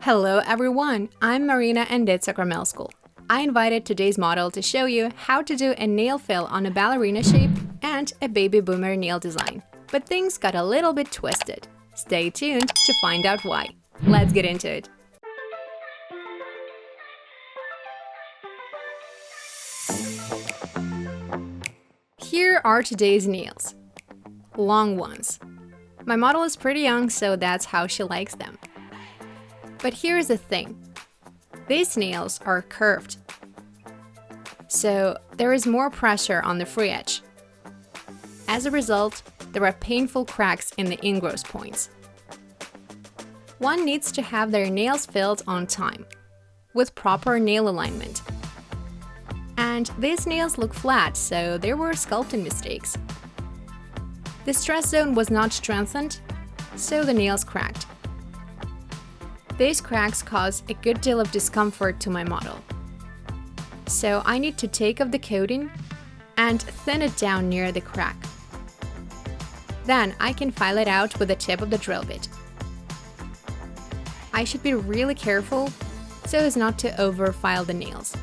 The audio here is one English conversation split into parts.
Hello everyone, I'm Marina and Nails Sakramel School. I invited today's model to show you how to do a nail fill on a ballerina shape and a baby boomer nail design. But things got a little bit twisted. Stay tuned to find out why. Let's get into it. Here are today's nails. Long ones. My model is pretty young, so that's how she likes them. But here's the thing. These nails are curved, so there is more pressure on the free edge. As a result, there are painful cracks in the ingrowth points. One needs to have their nails filled on time, with proper nail alignment. And these nails look flat, so there were sculpting mistakes. The stress zone was not strengthened, so the nails cracked. These cracks cause a good deal of discomfort to my model. So I need to take off the coating and thin it down near the crack. Then I can file it out with the tip of the drill bit. I should be really careful so as not to over-file the nails.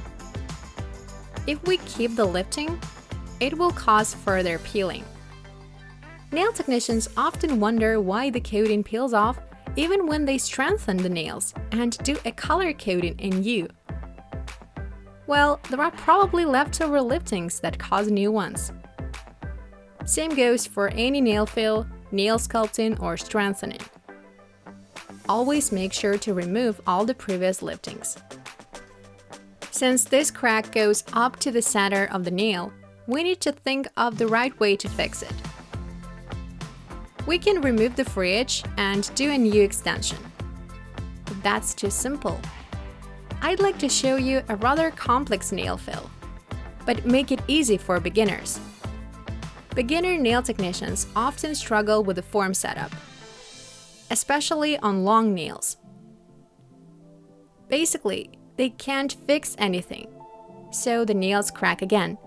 If we keep the lifting, it will cause further peeling. Nail technicians often wonder why the coating peels off even when they strengthen the nails and do a color coating in U. Well, there are probably leftover liftings that cause new ones. Same goes for any nail fill, nail sculpting, or strengthening. Always make sure to remove all the previous liftings. Since this crack goes up to the center of the nail, we need to think of the right way to fix it. We can remove the free edge and do a new extension. But that's too simple. I'd like to show you a rather complex nail fill, but make it easy for beginners. Beginner nail technicians often struggle with the form setup, especially on long nails. Basically, they can't fix anything, so the nails crack again.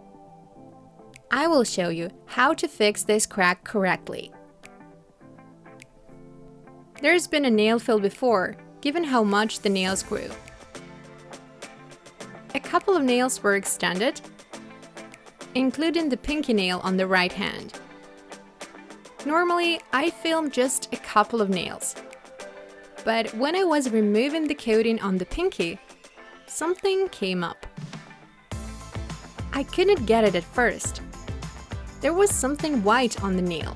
I will show you how to fix this crack correctly. There's been a nail fill before, given how much the nails grew. A couple of nails were extended, including the pinky nail on the right hand. Normally, I film just a couple of nails. But when I was removing the coating on the pinky, something came up. I couldn't get it at first. There was something white on the nail,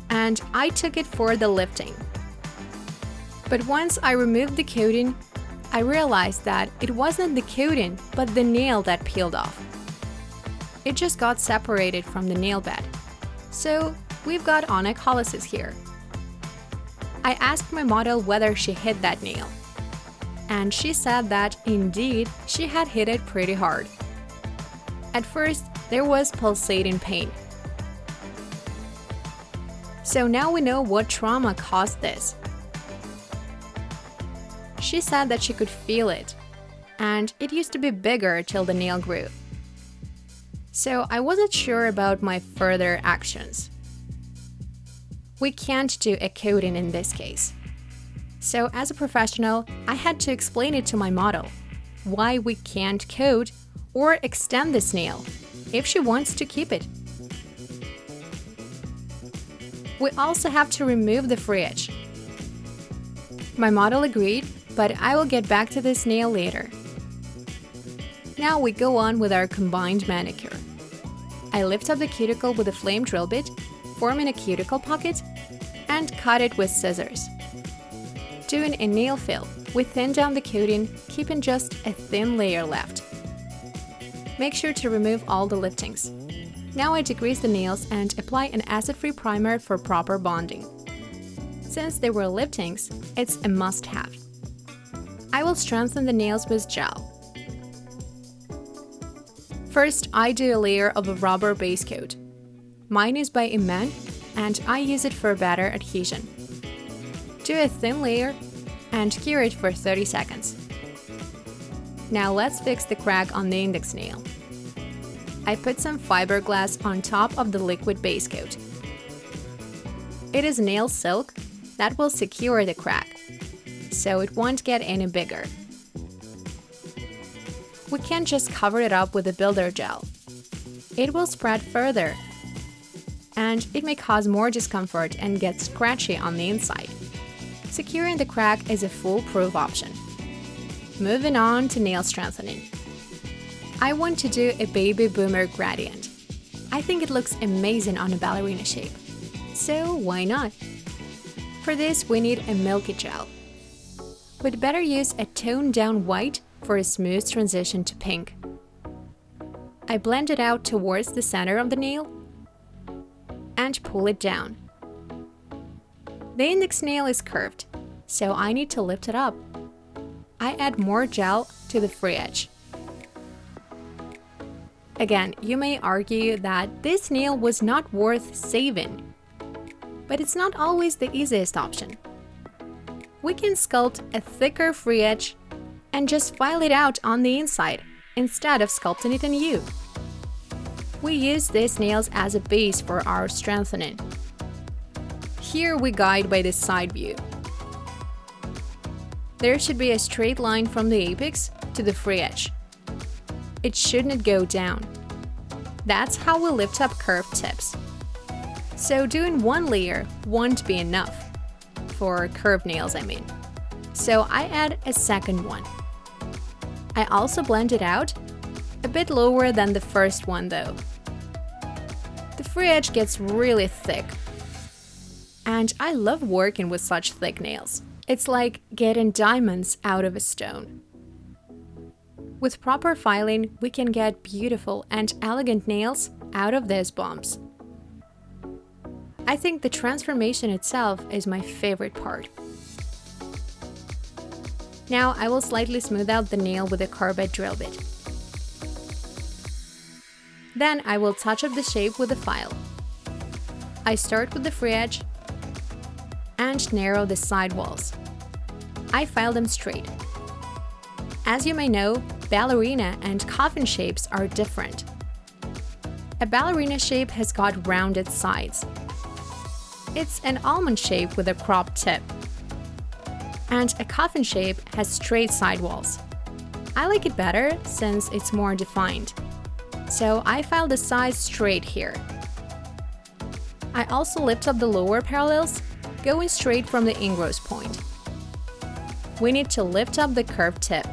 and I took it for the lifting. But once I removed the coating, I realized that it wasn't the coating, but the nail that peeled off. It just got separated from the nail bed. So we've got onycholysis here. I asked my model whether she hit that nail, and she said that indeed she had hit it pretty hard. At first, there was pulsating pain. So now we know what trauma caused this. She said that she could feel it, and it used to be bigger till the nail grew. So I wasn't sure about my further actions. We can't do a coating in this case. So as a professional, I had to explain it to my model, why we can't coat or extend this nail, if she wants to keep it. We also have to remove the free edge. My model agreed, but I will get back to this nail later. Now we go on with our combined manicure. I lift up the cuticle with a flame drill bit, forming a cuticle pocket, and cut it with scissors. Doing a nail fill, we thin down the coating, keeping just a thin layer left. Make sure to remove all the liftings. Now I degrease the nails and apply an acid-free primer for proper bonding. Since they were liftings, it's a must-have. I will strengthen the nails with gel. First, I do a layer of a rubber base coat. Mine is by Iman, and I use it for better adhesion. Do a thin layer and cure it for 30 seconds. Now let's fix the crack on the index nail. I put some fiberglass on top of the liquid base coat. It is nail silk that will secure the crack. so it won't get any bigger. We can't just cover it up with a builder gel. It will spread further, and it may cause more discomfort and get scratchy on the inside. Securing the crack is a foolproof option. Moving on to nail strengthening. I want to do a baby boomer gradient. I think it looks amazing on a ballerina shape, so why not? For this, we need a milky gel. We'd better use a toned down white for a smooth transition to pink. I blend it out towards the center of the nail and pull it down. The index nail is curved, so I need to lift it up. I add more gel to the free edge. Again, you may argue that this nail was not worth saving, but it's not always the easiest option. We can sculpt a thicker free edge and just file it out on the inside instead of sculpting it anew. We use these nails as a base for our strengthening. Here we guide by the side view. There should be a straight line from the apex to the free edge. It shouldn't go down. That's how we lift up curved tips. So doing one layer won't be enough. For curved nails, I mean. So I add a second one. I also blend it out, a bit lower than the first one though. The free edge gets really thick. And I love working with such thick nails. It's like getting diamonds out of a stone. With proper filing, we can get beautiful and elegant nails out of these bumps. I think the transformation itself is my favorite part. Now I will slightly smooth out the nail with a carbide drill bit. Then I will touch up the shape with a file. I start with the free edge and narrow the side walls. I file them straight. As you may know, ballerina and coffin shapes are different. A ballerina shape has got rounded sides. It's an almond shape with a cropped tip. And a coffin shape has straight sidewalls. I like it better since it's more defined. So I file the sides straight here. I also lift up the lower parallels, going straight from the ingrows point. We need to lift up the curved tip.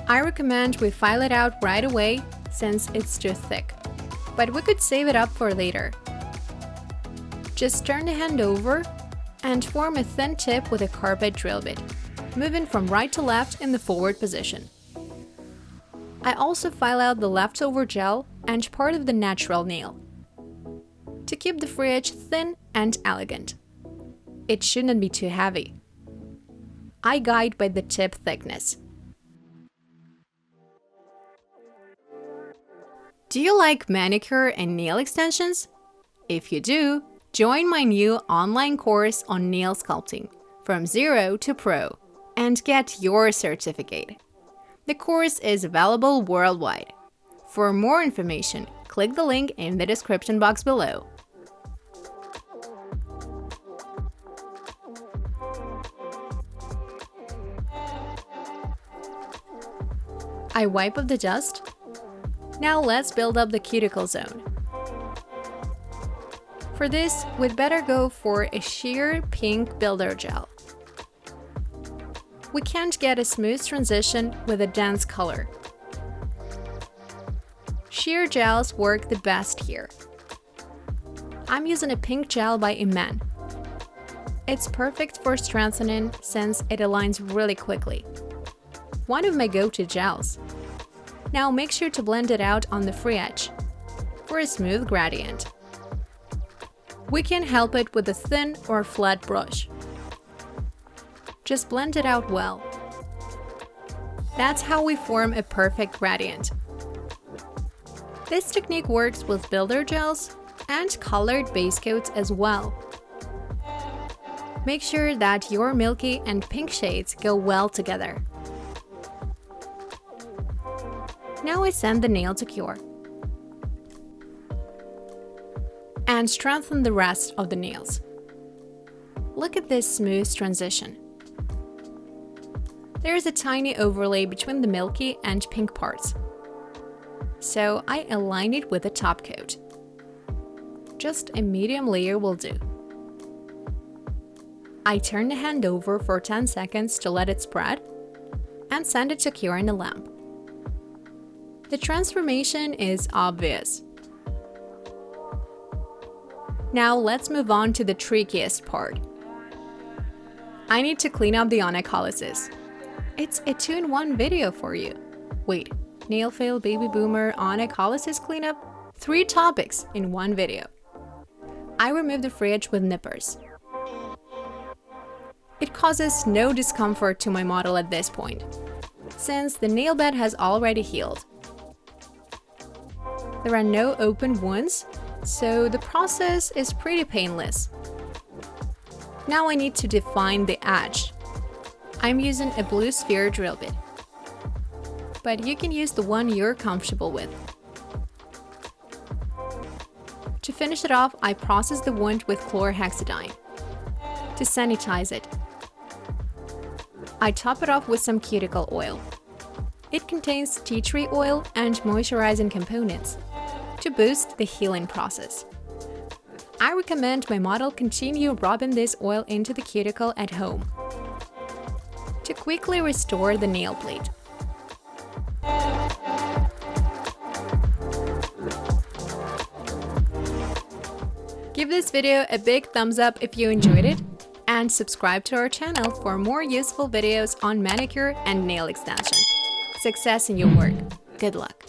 I recommend we file it out right away since it's too thick, but we could save it up for later. Just turn the hand over and form a thin tip with a carbide drill bit, moving from right to left in the forward position. I also file out the leftover gel and part of the natural nail to keep the free edge thin and elegant. It shouldn't be too heavy. I guide by the tip thickness. Do you like manicure and nail extensions? If you do, join my new online course on nail sculpting, from zero to pro, and get your certificate. The course is available worldwide. For more information, click the link in the description box below. I wipe up the dust. Now let's build up the cuticle zone. For this, we'd better go for a sheer pink builder gel. We can't get a smooth transition with a dense color. Sheer gels work the best here. I'm using a pink gel by Iman. It's perfect for strengthening since it aligns really quickly. One of my go-to gels. Now make sure to blend it out on the free edge for a smooth gradient. We can help it with a thin or flat brush. Just blend it out well. That's how we form a perfect gradient. This technique works with builder gels and colored base coats as well. Make sure that your milky and pink shades go well together. Now I send the nail to cure. And strengthen the rest of the nails. Look at this smooth transition. There is a tiny overlay between the milky and pink parts, so I align it with the top coat. Just a medium layer will do. I turn the hand over for 10 seconds to let it spread and send it to cure in a lamp. The transformation is obvious. Now let's move on to the trickiest part. I need to clean up the onycholysis. It's a 2-in-1 video for you. Wait, nail fail, baby boomer, onycholysis cleanup? 3 topics in one video. I remove the free edge with nippers. It causes no discomfort to my model at this point, since the nail bed has already healed. There are no open wounds, so the process is pretty painless. Now I need to define the edge. I'm using a blue sphere drill bit, but you can use the one you're comfortable with. To finish it off, I process the wound with chlorhexidine to sanitize it. I top it off with some cuticle oil. It contains tea tree oil and moisturizing components to boost the healing process. I recommend my model continue rubbing this oil into the cuticle at home to quickly restore the nail plate. Give this video a big thumbs up if you enjoyed it, and subscribe to our channel for more useful videos on manicure and nail extension. Success in your work. Good luck!